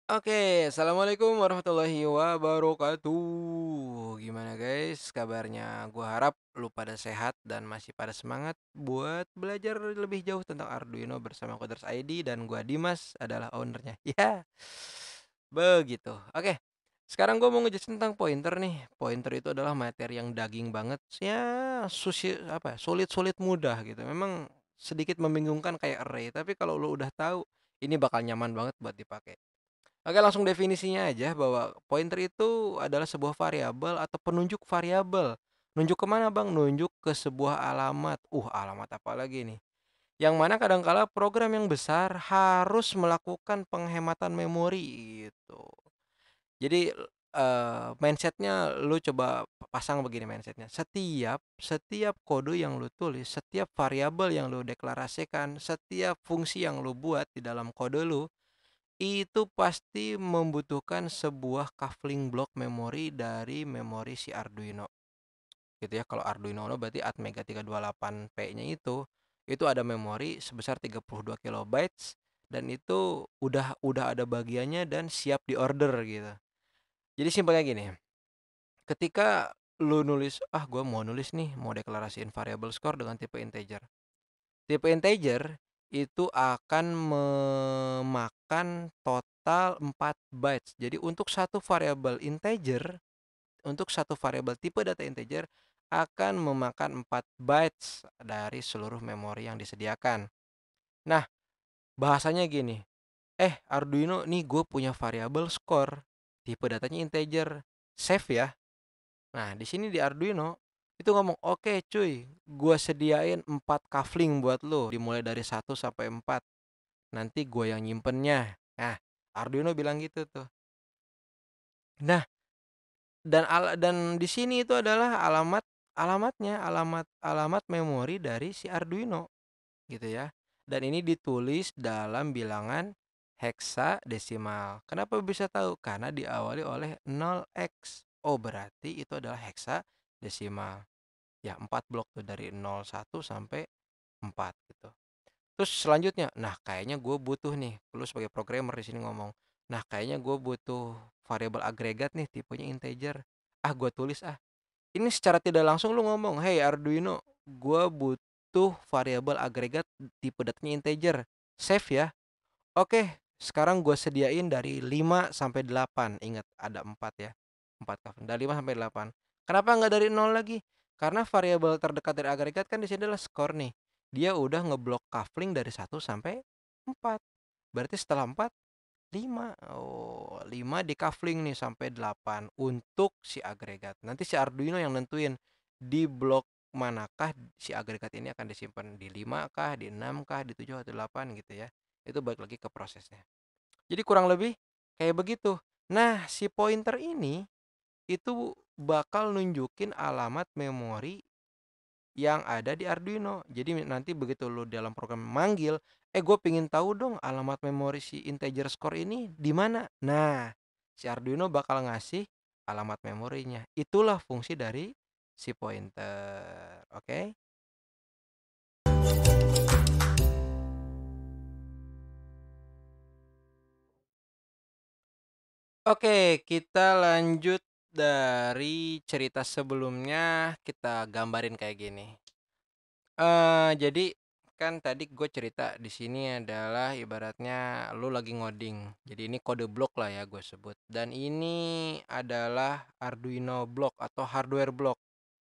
Oke, assalamualaikum warahmatullahi wabarakatuh. Gimana guys, kabarnya? Gua harap lu pada sehat dan masih pada semangat buat belajar lebih jauh tentang Arduino bersama Coders ID dan gua Dimas adalah ownernya. Ya, begitu. Oke, sekarang gua mau ngejelasin tentang pointer nih. Pointer itu adalah materi yang daging banget, ya sulit-sulit mudah gitu. Memang sedikit membingungkan kayak array, tapi kalau lu udah tahu, ini bakal nyaman banget buat dipakai. Oke, langsung definisinya aja bahwa pointer itu adalah sebuah variabel atau penunjuk variabel. Nunjuk kemana bang? Nunjuk ke sebuah alamat. Alamat apa lagi nih? Yang mana kadangkala program yang besar harus melakukan penghematan memori gitu. Jadi mindsetnya lu coba pasang begini mindsetnya. Setiap kode yang lu tulis, setiap variabel yang lu deklarasikan, setiap fungsi yang lu buat di dalam kode lu itu pasti membutuhkan sebuah coupling block memori dari memori si Arduino, gitu ya. Kalau Arduino Uno berarti Atmega 328P-nya itu ada memori sebesar 32 kilobytes dan itu udah ada bagiannya dan siap diorder gitu. Jadi simpelnya gini, ketika lu nulis, gua mau nulis nih, mau deklarasiin variable score dengan tipe integer. Tipe integer itu akan memakan total 4 bytes. Jadi untuk satu variabel tipe data integer akan memakan 4 bytes dari seluruh memori yang disediakan. Nah, bahasanya gini, Arduino nih gue punya variabel score, tipe datanya integer, save ya. Nah, di sini di Arduino itu ngomong, "Oke cuy, gua sediain 4 kafling buat lo, dimulai dari 1 sampai 4. Nanti gua yang nyimpennya." Nah, Arduino bilang gitu tuh. Nah, dan di sini itu adalah alamat memori dari si Arduino gitu ya. Dan ini ditulis dalam bilangan heksadesimal. Kenapa bisa tahu? Karena diawali oleh 0x. Oh, berarti itu adalah heksadesimal. Ya, 4 blok tuh dari 01 sampai 4 gitu. Terus selanjutnya, nah kayaknya gue butuh nih, lu sebagai programmer di sini ngomong, nah kayaknya gue butuh variabel agregat nih, tipenya integer. Gue tulis ah. Ini secara tidak langsung lu ngomong, "Hey Arduino, gue butuh variabel agregat tipe datanya integer. Save ya." Oke, sekarang gue sediain dari 5 sampai 8. Ingat ada 4 ya. 4 cover. Dari 5 sampai 8. Kenapa nggak dari 0 lagi? Karena variabel terdekat dari agregat kan di sini adalah skor nih. Dia udah ngeblok coupling dari 1 sampai 4. Berarti setelah 4, 5. Oh, 5 di coupling nih sampai 8 untuk si agregat. Nanti si Arduino yang nentuin di blok manakah si agregat ini akan disimpan, di 5 kah, di 6 kah, di 7 atau 8 gitu ya. Itu balik lagi ke prosesnya. Jadi kurang lebih kayak begitu. Nah, si pointer ini itu bakal nunjukin alamat memori yang ada di Arduino. Jadi nanti begitu lu dalam program manggil, gue pingin tahu dong alamat memori si integer score ini di mana. Nah, si Arduino bakal ngasih alamat memorinya. Itulah fungsi dari si pointer. Oke? Oke, kita lanjut dari cerita sebelumnya, kita gambarin kayak gini. Jadi kan tadi gue cerita di sini adalah ibaratnya lu lagi ngoding. Jadi ini kode blok lah ya gue sebut. Dan ini adalah Arduino block atau hardware block.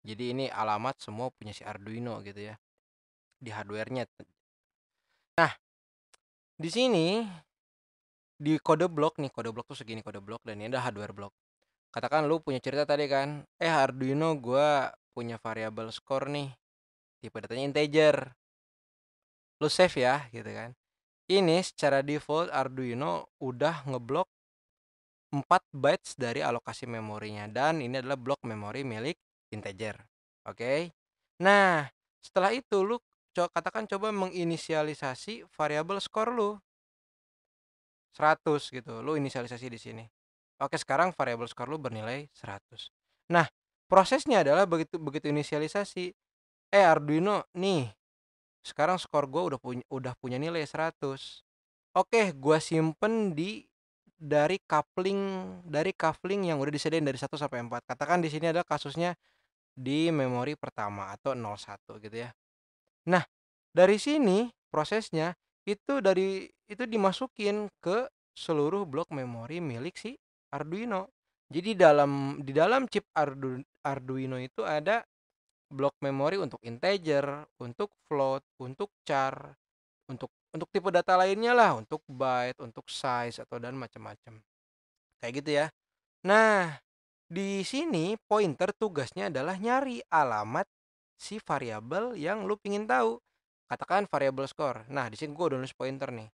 Jadi ini alamat semua punya si Arduino gitu ya. Di hardware-nya. Nah, di sini di kode blok tuh segini kode blok dan ini ada hardware block. Katakan lu punya cerita tadi kan, Arduino gua punya variabel score nih, tipe datanya integer. Lu save ya gitu kan. Ini secara default Arduino udah ngeblok 4 bytes dari alokasi memorinya dan ini adalah blok memori milik integer. Oke. Nah, setelah itu lu katakan coba menginisialisasi variabel score lu 100 gitu. Lu inisialisasi di sini. Oke, sekarang variabel score lu bernilai 100. Nah, prosesnya adalah begitu begitu inisialisasi, Arduino nih, sekarang skor gua udah punya nilai 100. Oke, gua simpen di dari coupling yang udah disediain dari 1 sampai 4. Katakan di sini adalah kasusnya di memori pertama atau 01 gitu ya. Nah, dari sini prosesnya itu dimasukin ke seluruh blok memori milik si Arduino. Jadi di dalam chip Arduino itu ada blok memori untuk integer, untuk float, untuk char, untuk tipe data lainnya lah, untuk byte, untuk size atau dan macam-macam. Kayak gitu ya. Nah, di sini pointer tugasnya adalah nyari alamat si variabel yang lu pingin tahu. Katakan variabel skor. Nah, di sini gua udah nulis pointer nih.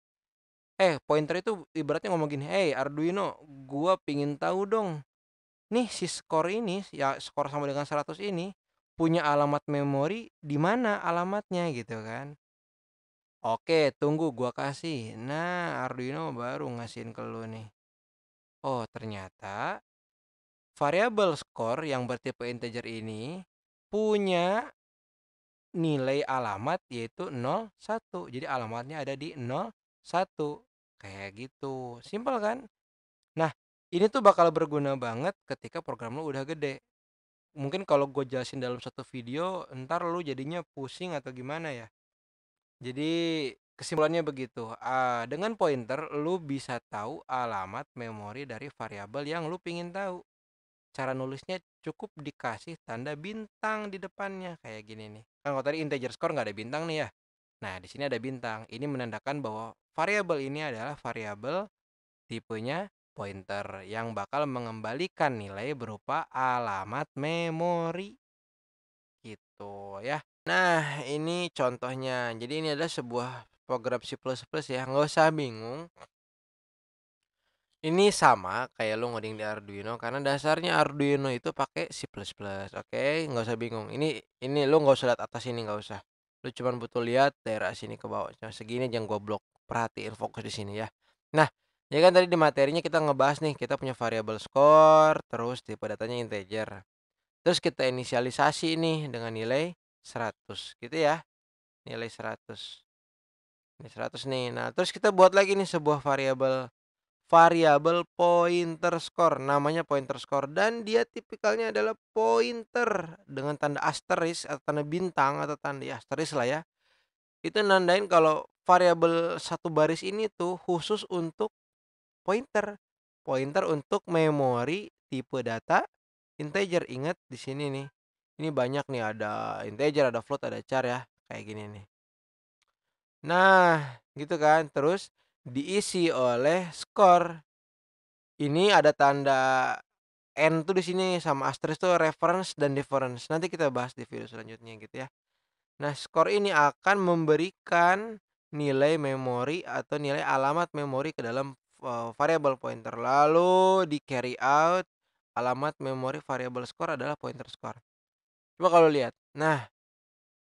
Pointer itu ibaratnya ngomong gini, "Hey Arduino, gua pingin tahu dong. Nih si skor ini, ya skor sama dengan 100 ini punya alamat memori di mana alamatnya?" gitu kan. Oke, tunggu gua kasih. Nah, Arduino baru ngasihin ke lu nih. Oh, ternyata variabel skor yang bertipe integer ini punya nilai alamat yaitu 01. Jadi alamatnya ada di 01. Kayak gitu. Simpel kan? Nah, ini tuh bakal berguna banget ketika program lu udah gede. Mungkin kalau gue jelasin dalam satu video, ntar lu jadinya pusing atau gimana ya. Jadi kesimpulannya begitu. Dengan pointer lu bisa tahu alamat memori dari variabel yang lu pingin tahu. Cara nulisnya cukup dikasih tanda bintang di depannya kayak gini nih. Kan kalau tadi integer score nggak ada bintang nih ya. Nah, di sini ada bintang. Ini menandakan bahwa variabel ini adalah variabel tipenya pointer yang bakal mengembalikan nilai berupa alamat memori gitu ya. Nah, ini contohnya. Jadi ini adalah sebuah program C++ ya. Nggak usah bingung. Ini sama kayak lu ngoding di Arduino karena dasarnya Arduino itu pakai C++, oke? Nggak usah bingung. Ini lu nggak usah lihat atas ini, nggak usah. Lu cuman butuh lihat daerah sini ke bawah. Nah, segini aja yang gua blok. Perhatiin fokus di sini ya. Nah, ya kan tadi di materinya kita ngebahas nih, kita punya variabel score, terus tipe datanya integer. Terus kita inisialisasi nih dengan nilai 100 gitu ya. Nilai 100. Ini 100 nih. Nah, terus kita buat lagi nih sebuah variabel pointer score, namanya pointer score dan dia tipikalnya adalah pointer dengan tanda asterisk atau tanda bintang atau tanda asterisk lah ya. Itu nandain kalau variabel satu baris ini tuh khusus untuk pointer. Pointer untuk memori tipe data integer. Ingat di sini nih. Ini banyak nih, ada integer, ada float, ada char ya, kayak gini nih. Nah, gitu kan. Terus diisi oleh score. Ini ada tanda N tuh di sini sama asterisk tuh reference dan difference. Nanti kita bahas di video selanjutnya gitu ya. Nah, skor ini akan memberikan nilai memori atau nilai alamat memori ke dalam variabel pointer. Lalu di carry out alamat memori variabel score adalah pointer score. Coba kalau lihat. Nah,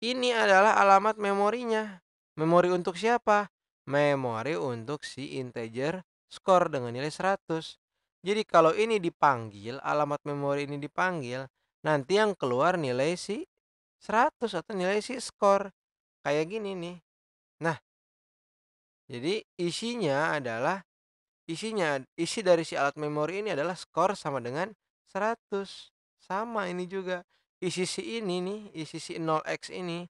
ini adalah alamat memorinya. Memori untuk siapa? Memori untuk si integer score dengan nilai 100. Jadi kalau ini dipanggil, alamat memori ini dipanggil, nanti yang keluar nilai si 100 atau nilai si score. Kayak gini nih. Nah, jadi isi dari si alat memori ini adalah skor sama dengan 100. Sama ini juga. Isi si ini nih, isi si 0x ini,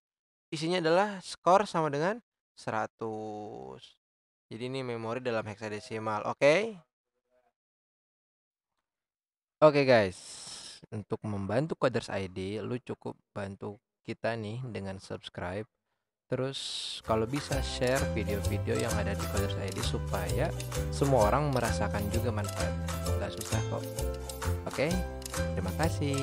isinya adalah skor sama dengan 100. Jadi ini memori dalam heksadesimal, oke? Oke guys, untuk membantu Coders ID, lu cukup bantu kita nih dengan subscribe. Terus kalau bisa share video-video yang ada di Coders ID supaya semua orang merasakan juga manfaatnya. Gak susah kok. Oke, terima kasih.